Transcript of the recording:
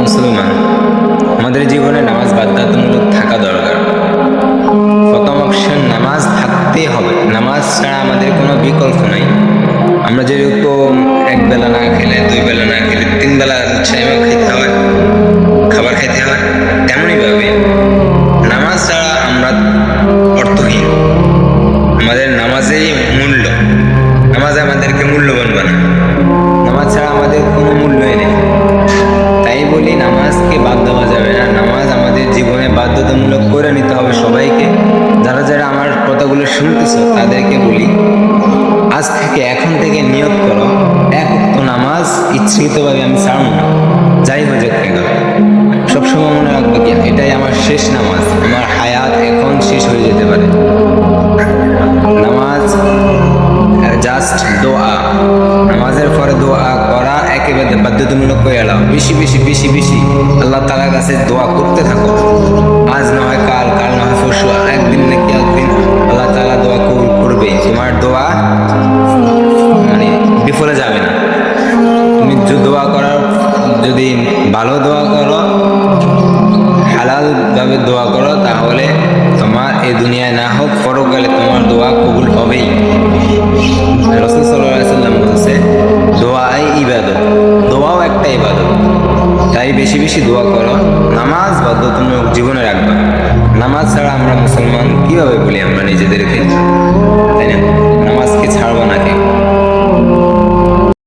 মুসলমান, আমাদের জীবনে নামাজ বাধ্যতামূলক থাকা দরকার। প্রথম অপশন, নামাজ থাকতেই হবে। নামাজ ছাড়া আমাদের কোনো বিকল্প নাই। আমরা যেরকম এক বেলা না খেলে, দুই বেলা না খেলে, তিন বেলা টাইমে খেতে হয়, খাবার খেতে হয়, তেমনইভাবে নামাজ ছাড়া আমরা অর্থহীন। আমাদের নামাজেই মূল্য। নামাজ আমাদেরকে মূল্যবান বানায়। নামাজ ছাড়া আমাদের কোনো মূল্যই নেই। তাই বলি নামাজকে বাদ দেওয়া যাবে না। নামাজ আমাদের জীবনে বাধ্যতামূলক করে নিতে হবে সবাইকে। যারা যারা আমার কথাগুলো শুনতেছ তাদেরকে বলি, আজ থেকে এখন থেকে নিয়ত করো, এক ওয়াক্ত নামাজ ইচ্ছাকৃতভাবে আমি ছাড়ব না, যাই হয়ে যাক কেন। সবসময় মনে রাখবো কি এটাই আমার শেষ নামাজ, আমার হায়াত এখন শেষ হয়ে যেতে পারে। নামাজ জাস্ট দোয়া। নামাজের পরে দোয়া করা একেবারে বাধ্যতামূলক করে এলাম। বেশি বেশি বেশি বেশি আল্লাহ তাআলার কাছে দোয়া করতে থাকো। আজ না হয় কাল, কাল না হয় পরশু, একদিন নাকি একদিন আল্লাহ তাআলা দোয়া কবুল করবেই। তোমার দোয়া মানে বিফলে যাবে না। তুমি দোয়া করার, যদি ভালো দোয়া করো, হালাল ভাবে দোয়া করো, তাহলে তোমার এই দুনিয়ায় না হোক পরকালে তোমার দোয়া কবুল হবেই। রাসূল সাল্লাল্লাহু আলাইহি ওয়াসাল্লাম বলেছে, দোয়াই ইবাদত, দোয়াও একটা ইবাদত। তাই বেশি বেশি দোয়া করো। নামাজ বাধ্যতামূলক জীবনে রাখবা। নামাজ ছাড়া আমরা মুসলমান কিভাবে বলি আমরা নিজেদেরকে, তাই না? নামাজকে ছাড়বো না কেউ।